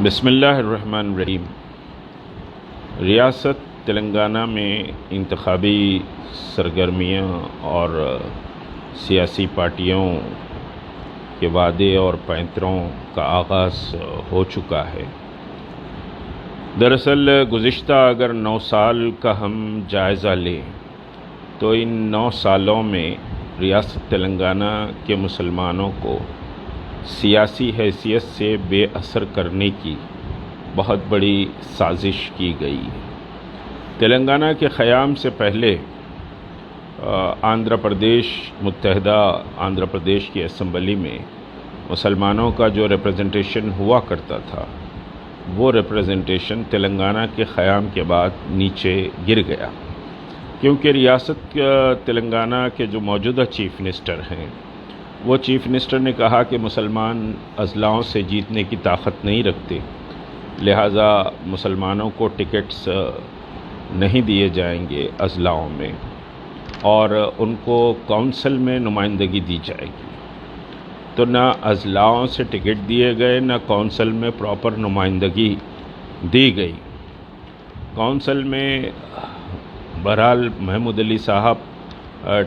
بسم اللہ الرحمن الرحیم۔ ریاست تلنگانہ میں انتخابی سرگرمیاں اور سیاسی پارٹیوں کے وعدے اور پینتروں کا آغاز ہو چکا ہے۔ دراصل گزشتہ اگر 9 سال کا ہم جائزہ لیں تو ان 9 سالوں میں ریاست تلنگانہ کے مسلمانوں کو سیاسی حیثیت سے بے اثر کرنے کی بہت بڑی سازش کی گئی ہے۔ تلنگانہ کے قیام سے پہلے متحدہ آندھرا پردیش کی اسمبلی میں مسلمانوں کا جو ریپریزنٹیشن ہوا کرتا تھا وہ ریپریزنٹیشن تلنگانہ کے قیام کے بعد نیچے گر گیا، کیونکہ ریاست تلنگانہ کے جو موجودہ چیف منسٹر ہیں وہ چیف منسٹر نے کہا کہ مسلمان اضلاعوں سے جیتنے کی طاقت نہیں رکھتے، لہٰذا مسلمانوں کو ٹکٹس نہیں دیے جائیں گے اضلاعوں میں، اور ان کو کونسل میں نمائندگی دی جائے گی۔ تو نہ اضلاعوں سے ٹکٹ دیے گئے، نہ کونسل میں پراپر نمائندگی دی گئی۔ کونسل میں بہرحال محمود علی صاحب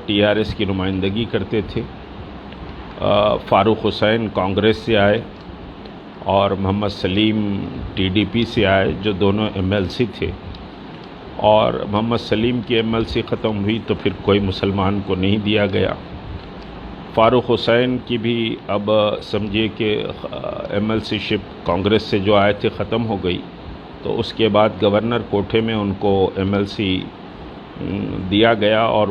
TRS کی نمائندگی کرتے تھے، فاروق حسین کانگریس سے آئے اور محمد سلیم TDP سے آئے، جو دونوں MLC تھے، اور محمد سلیم کی MLC ختم ہوئی تو پھر کوئی مسلمان کو نہیں دیا گیا۔ فاروق حسین کی بھی اب سمجھے کہ MLC شپ کانگریس سے جو آئے تھے ختم ہو گئی، تو اس کے بعد گورنر کوٹھے میں ان کو MLC دیا گیا اور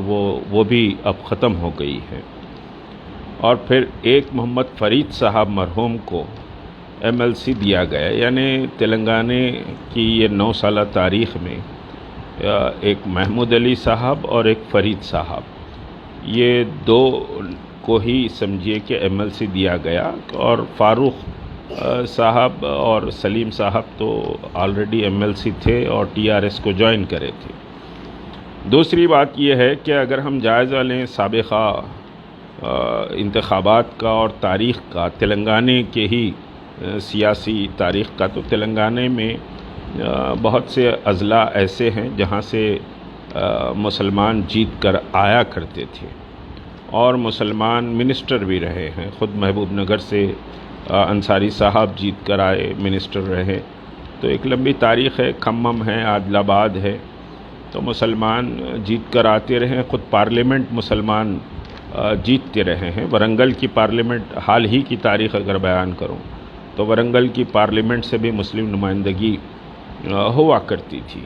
وہ بھی اب ختم ہو گئی ہے۔ اور پھر ایک محمد فرید صاحب مرحوم کو MLC دیا گیا، یعنی تلنگانہ کی یہ 9 سالہ تاریخ میں ایک محمود علی صاحب اور ایک فرید صاحب، یہ دو کو ہی سمجھیے کہ MLC دیا گیا، اور فاروق صاحب اور سلیم صاحب تو آلریڈی MLC تھے اور TRS کو جوائن کرے تھے۔ دوسری بات یہ ہے کہ اگر ہم جائزہ لیں سابقہ انتخابات کا اور تاریخ کا، تلنگانہ کے ہی سیاسی تاریخ کا، تو تلنگانہ میں بہت سے اضلاع ایسے ہیں جہاں سے مسلمان جیت کر آیا کرتے تھے اور مسلمان منسٹر بھی رہے ہیں۔ خود محبوب نگر سے انصاری صاحب جیت کر آئے، منسٹر رہے، تو ایک لمبی تاریخ ہے۔ کھمم ہے، عادل آباد ہے، تو مسلمان جیت کر آتے رہے۔ خود پارلیمنٹ مسلمان جیتتے رہے ہیں۔ ورنگل کی پارلیمنٹ، حال ہی کی تاریخ اگر بیان کروں تو ورنگل کی پارلیمنٹ سے بھی مسلم نمائندگی ہوا کرتی تھی۔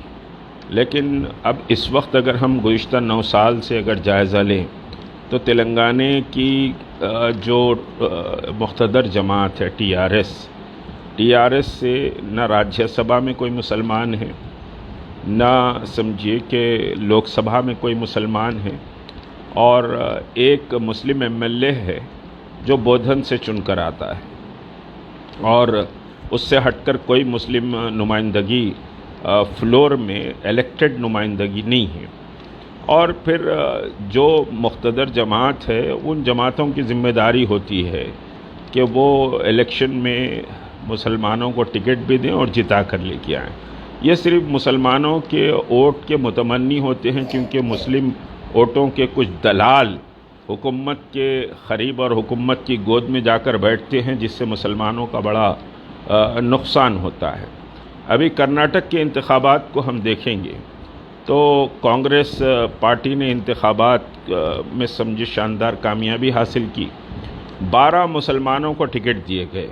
لیکن اب اس وقت اگر ہم گزشتہ 9 سال سے اگر جائزہ لیں تو تلنگانہ کی جو مقتدر جماعت ہے TRS سے نہ راجیہ سبھا میں کوئی مسلمان ہے، نہ سمجھیے کہ لوک سبھا میں کوئی مسلمان ہے، اور ایک مسلم MLA ہے جو بودھن سے چن کر آتا ہے، اور اس سے ہٹ کر کوئی مسلم نمائندگی فلور میں الیکٹڈ نمائندگی نہیں ہے۔ اور پھر جو مقتدر جماعت ہے، ان جماعتوں کی ذمہ داری ہوتی ہے کہ وہ الیکشن میں مسلمانوں کو ٹکٹ بھی دیں اور جتا کر لے کے آئیں۔ یہ صرف مسلمانوں کے ووٹ کے متمنی ہوتے ہیں، کیونکہ مسلم ووٹوں کے کچھ دلال حکومت کے قریب اور حکومت کی گود میں جا کر بیٹھتے ہیں، جس سے مسلمانوں کا بڑا نقصان ہوتا ہے۔ ابھی کرناٹک کے انتخابات کو ہم دیکھیں گے تو کانگریس پارٹی نے انتخابات میں سمجھے شاندار کامیابی حاصل کی۔ 12 مسلمانوں کو ٹکٹ دیے گئے،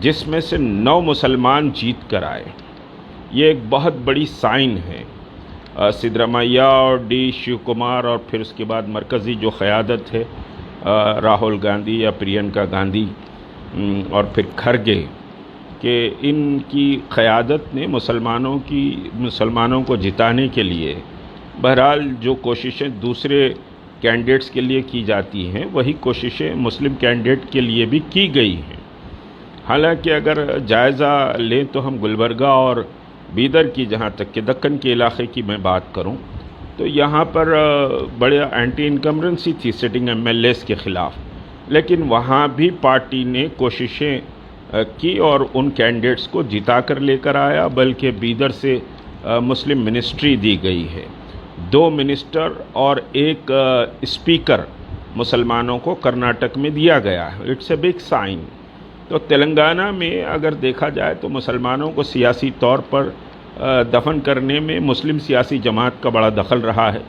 جس میں سے 9 مسلمان جیت کر آئے۔ یہ ایک بہت بڑی سائن ہے۔ سدرامیا اور D شیو کمار، اور پھر اس کے بعد مرکزی جو قیادت ہے راہل گاندھی یا پرینکا گاندھی، اور پھر کھرگے، کہ ان کی قیادت نے مسلمانوں کو جتانے کے لیے بہرحال جو کوششیں دوسرے کینڈیڈیٹس کے لیے کی جاتی ہیں، وہی کوششیں مسلم کینڈیڈیٹ کے لیے بھی کی گئی ہیں۔ حالانکہ اگر جائزہ لیں تو ہم گلبرگہ اور بیدر کی، جہاں تک کہ دکن کے علاقے کی میں بات کروں، تو یہاں پر بڑے اینٹی انکمبرنسی تھی سٹنگ MLAs کے خلاف، لیکن وہاں بھی پارٹی نے کوششیں کی اور ان کینڈیڈیٹس کو جتا کر لے کر آیا، بلکہ بیدر سے مسلم منسٹری دی گئی ہے، 2 منسٹر اور 1 اسپیکر مسلمانوں کو کرناٹک میں دیا گیا ہے۔ It's a big sign. تو تلنگانہ میں اگر دیکھا جائے تو مسلمانوں کو سیاسی طور پر دفن کرنے میں مسلم سیاسی جماعت کا بڑا دخل رہا ہے۔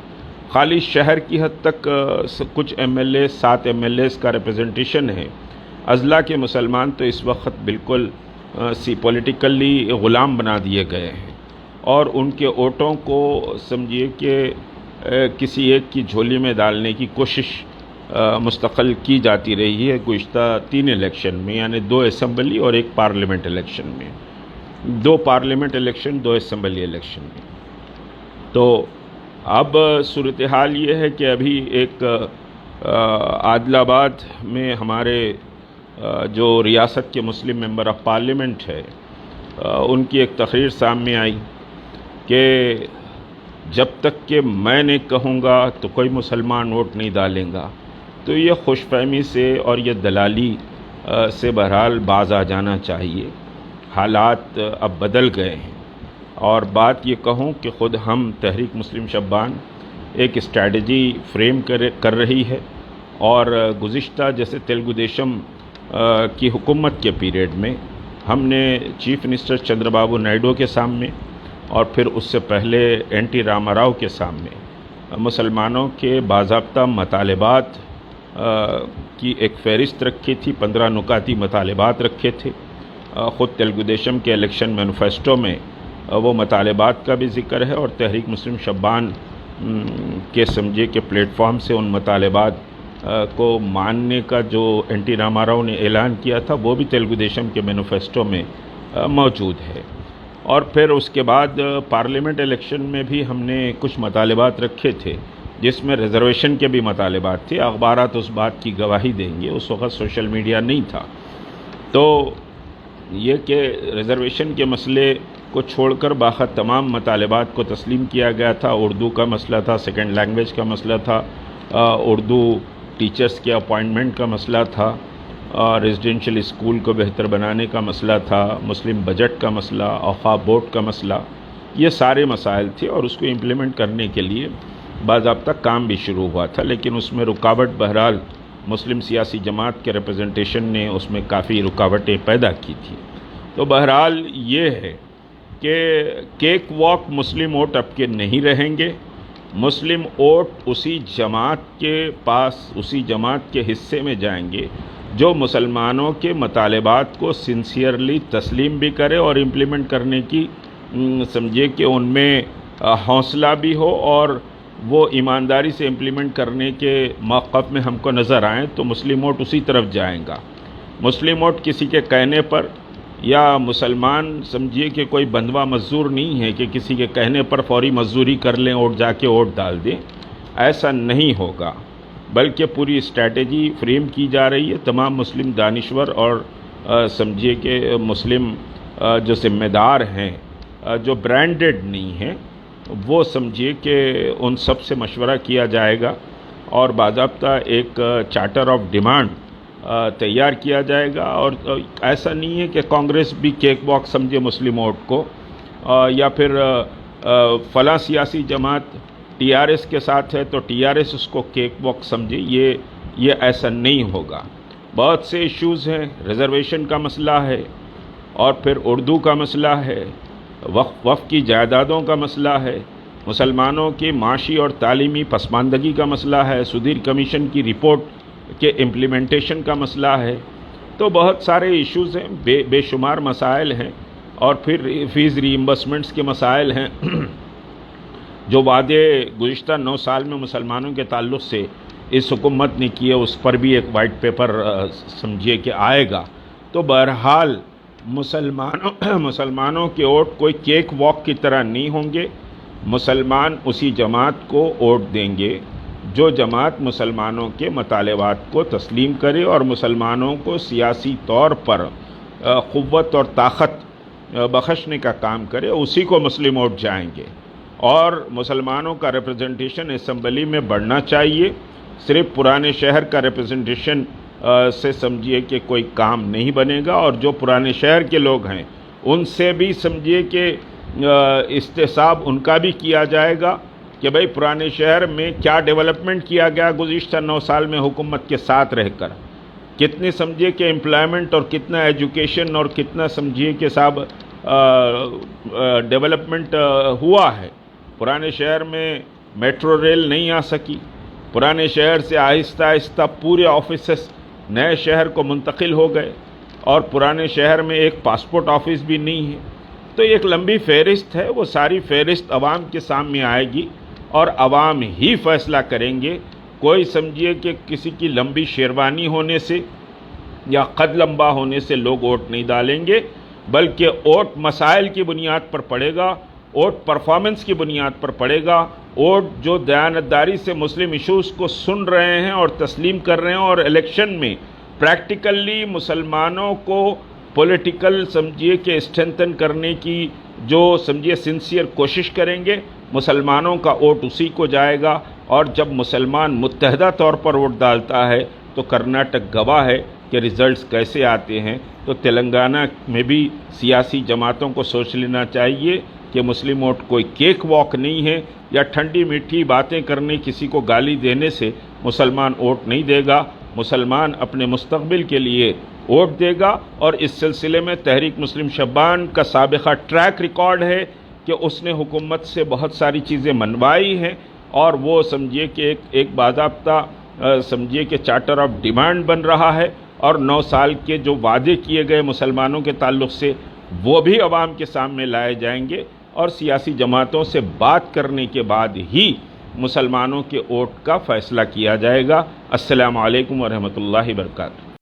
خالی شہر کی حد تک کچھ M L A 7 M L As کا ریپرزنٹیشن ہے۔ اضلاع کے مسلمان تو اس وقت بالکل پولیٹیکلی غلام بنا دیے گئے ہیں، اور ان کے ووٹوں کو سمجھیے کہ کسی ایک کی جھولی میں ڈالنے کی کوشش مستقل کی جاتی رہی ہے گزشتہ 3 الیکشن میں، یعنی 2 اسمبلی اور 1 پارلیمنٹ الیکشن میں، 2 پارلیمنٹ الیکشن 2 اسمبلی الیکشن میں۔ تو اب صورتحال یہ ہے کہ ابھی ایک عادل آباد میں ہمارے جو ریاست کے مسلم ممبر آف پارلیمنٹ ہے، ان کی ایک تقریر سامنے آئی کہ جب تک کہ میں نے کہوں گا تو کوئی مسلمان ووٹ نہیں ڈالیں گا۔ تو یہ خوش فہمی سے اور یہ دلالی سے بہرحال باز آ جانا چاہیے۔ حالات اب بدل گئے ہیں، اور بات یہ کہوں کہ خود ہم تحریک مسلم شبان ایک اسٹریٹجی فریم کر رہی ہے، اور گزشتہ جیسے تیلگو دیشم کی حکومت کے پیریڈ میں ہم نے چیف منسٹر چندر بابو نائیڈو کے سامنے اور پھر اس سے پہلے این ٹی راما راؤ کے سامنے مسلمانوں کے باضابطہ مطالبات کی ایک فہرست رکھی تھی، 15 نکاتی مطالبات رکھے تھے۔ خود تیلگو دیشم کے الیکشن مینیفیسٹو میں وہ مطالبات کا بھی ذکر ہے، اور تحریک مسلم شبان کے سمجھے کہ پلیٹ فارم سے ان مطالبات کو ماننے کا جو این ٹی راما راؤ نے اعلان کیا تھا وہ بھی تیلگو دیشم کے مینیفیسٹو میں موجود ہے۔ اور پھر اس کے بعد پارلیمنٹ الیکشن میں بھی ہم نے کچھ مطالبات رکھے تھے، جس میں ریزرویشن کے بھی مطالبات تھے۔ اخبارات اس بات کی گواہی دیں گے، اس وقت سوشل میڈیا نہیں تھا۔ تو یہ کہ ریزرویشن کے مسئلے کو چھوڑ کر باقی تمام مطالبات کو تسلیم کیا گیا تھا۔ اردو کا مسئلہ تھا، سیکنڈ لینگویج کا مسئلہ تھا، اردو ٹیچرز کے اپوائنٹمنٹ کا مسئلہ تھا، ریزیڈینشیل اسکول کو بہتر بنانے کا مسئلہ تھا، مسلم بجٹ کا مسئلہ، اوقاف بورڈ کا مسئلہ، یہ سارے مسائل تھے، اور اس کو امپلیمنٹ کرنے کے لیے باضابطہ کام بھی شروع ہوا تھا، لیکن اس میں رکاوٹ بہرحال مسلم سیاسی جماعت کے ریپرزنٹیشن نے اس میں کافی رکاوٹیں پیدا کی تھی۔ تو بہرحال یہ ہے کہ کیک واک مسلم ووٹ اب کے نہیں رہیں گے۔ مسلم ووٹ اسی جماعت کے پاس، اسی جماعت کے حصے میں جائیں گے جو مسلمانوں کے مطالبات کو سنسیئرلی تسلیم بھی کرے اور امپلیمنٹ کرنے کی سمجھے کہ ان میں حوصلہ بھی ہو، اور وہ ایمانداری سے امپلیمنٹ کرنے کے موقف میں ہم کو نظر آئیں، تو مسلم ووٹ اسی طرف جائیں گا۔ مسلم ووٹ کسی کے کہنے پر، یا مسلمان سمجھیے کہ کوئی بندوا مزدور نہیں ہے کہ کسی کے کہنے پر فوری مزدوری کر لیں اور جا کے ووٹ ڈال دیں، ایسا نہیں ہوگا، بلکہ پوری اسٹریٹجی فریم کی جا رہی ہے۔ تمام مسلم دانشور اور سمجھیے کہ مسلم جو ذمہ دار ہیں، جو برانڈڈ نہیں ہیں، وہ سمجھیے کہ ان سب سے مشورہ کیا جائے گا، اور باضابطہ ایک چارٹر آف ڈیمانڈ تیار کیا جائے گا۔ اور ایسا نہیں ہے کہ کانگریس بھی کیک واک سمجھے مسلم ووٹ کو، یا پھر فلاں سیاسی جماعت ٹی آر ایس کے ساتھ ہے تو ٹی آر ایس اس کو کیک واک سمجھے، یہ ایسا نہیں ہوگا۔ بہت سے ایشوز ہیں، ریزرویشن کا مسئلہ ہے، اور پھر اردو کا مسئلہ ہے، وقف کی جائیدادوں کا مسئلہ ہے، مسلمانوں کی معاشی اور تعلیمی پسماندگی کا مسئلہ ہے، سدھیر کمیشن کی رپورٹ کے امپلیمنٹیشن کا مسئلہ ہے۔ تو بہت سارے ایشوز ہیں، بے شمار مسائل ہیں، اور پھر فیس ری ایمبرسمنٹس کے مسائل ہیں۔ جو وعدے گزشتہ 9 سال میں مسلمانوں کے تعلق سے اس حکومت نے کیے، اس پر بھی ایک وائٹ پیپر سمجھیے کہ آئے گا۔ تو بہرحال مسلمانوں کے ووٹ کوئی کیک واک کی طرح نہیں ہوں گے۔ مسلمان اسی جماعت کو ووٹ دیں گے جو جماعت مسلمانوں کے مطالبات کو تسلیم کرے اور مسلمانوں کو سیاسی طور پر قوت اور طاقت بخشنے کا کام کرے، اسی کو مسلم ووٹ جائیں گے۔ اور مسلمانوں کا ریپرزنٹیشن اسمبلی میں بڑھنا چاہیے۔ صرف پرانے شہر کا ریپرزنٹیشن سے سمجھیے کہ کوئی کام نہیں بنے گا، اور جو پرانے شہر کے لوگ ہیں ان سے بھی سمجھیے کہ استصاب ان کا بھی کیا جائے گا کہ بھئی پرانے شہر میں کیا ڈیولپمنٹ کیا گیا گزشتہ 9 سال میں حکومت کے ساتھ رہ کر، کتنے سمجھیے کہ امپلائمنٹ اور کتنا ایجوکیشن اور کتنا سمجھیے کہ صاحب ڈیولپمنٹ ہوا ہے۔ پرانے شہر میں میٹرو ریل نہیں آ سکی، پرانے شہر سے آہستہ آہستہ پورے آفیسز نئے شہر کو منتقل ہو گئے، اور پرانے شہر میں ایک پاسپورٹ آفس بھی نہیں ہے۔ تو ایک لمبی فہرست ہے، وہ ساری فہرست عوام کے سامنے آئے گی اور عوام ہی فیصلہ کریں گے۔ کوئی سمجھیے کہ کسی کی لمبی شیروانی ہونے سے یا قد لمبا ہونے سے لوگ ووٹ نہیں ڈالیں گے، بلکہ ووٹ مسائل کی بنیاد پر پڑے گا، ووٹ پرفارمنس کی بنیاد پر پڑے گا، ووٹ جو دیانتداری سے مسلم ایشوز کو سن رہے ہیں اور تسلیم کر رہے ہیں، اور الیکشن میں پریکٹیکلی مسلمانوں کو پولیٹیکل سمجھیے کہ اسٹرینتھن کرنے کی جو سمجھیے سنسیئر کوشش کریں گے، مسلمانوں کا ووٹ اسی کو جائے گا۔ اور جب مسلمان متحدہ طور پر ووٹ ڈالتا ہے تو کرناٹک گواہ ہے کہ ریزلٹس کیسے آتے ہیں۔ تو تلنگانہ میں بھی سیاسی جماعتوں کو سوچ لینا چاہیے کہ مسلم ووٹ کوئی کیک واک نہیں ہے، یا ٹھنڈی میٹھی باتیں کرنے، کسی کو گالی دینے سے مسلمان ووٹ نہیں دے گا۔ مسلمان اپنے مستقبل کے لیے ووٹ دے گا، اور اس سلسلے میں تحریک مسلم شبان کا سابقہ ٹریک ریکارڈ ہے کہ اس نے حکومت سے بہت ساری چیزیں منوائی ہیں، اور وہ سمجھیے کہ ایک باضابطہ سمجھیے کہ چارٹر آف ڈیمانڈ بن رہا ہے، اور 9 سال کے جو وعدے کیے گئے مسلمانوں کے تعلق سے وہ بھی عوام کے سامنے لائے جائیں گے، اور سیاسی جماعتوں سے بات کرنے کے بعد ہی مسلمانوں کے ووٹ کا فیصلہ کیا جائے گا۔ السلام علیکم ورحمۃ اللہ وبرکاتہ۔